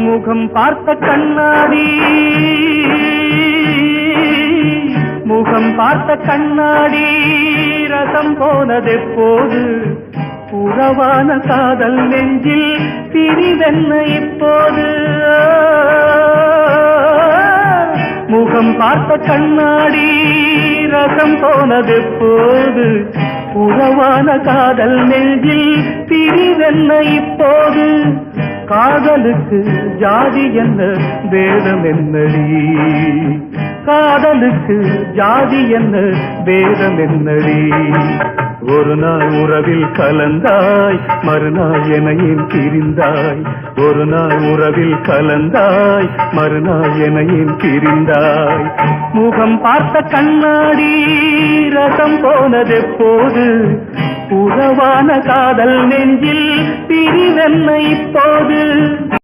முகம் பார்த்த கண்ணாடி முகம் பார்த்த கண்ணாடி ரசம் போனதெப்போது உறவான காதல் நெஞ்சில் பிரிவென்ன இப்போது முகம் பார்த்த கண்ணாடி ரசம் போனதெப்போது உறவான காதல் நெஞ்சில் பிரிவென்ன இப்போது காதலுக்கு ஜாதி என்ன வேதம் என்னடி காதலுக்கு ஜாதி என்ன வேதம் என்னடி ஒரு நாள் உறவில் கலந்தாய் மறுநாள் எனையும் பிரிந்தாய் ஒரு நாள் உறவில் கலந்தாய் மறுநாள் எனையும் பிரிந்தாய் முகம் பார்த்த கண்ணாடி ரசம் போனதெப்போது உறவான காதல் நெஞ்சில் பிரிவென்ன இப்போது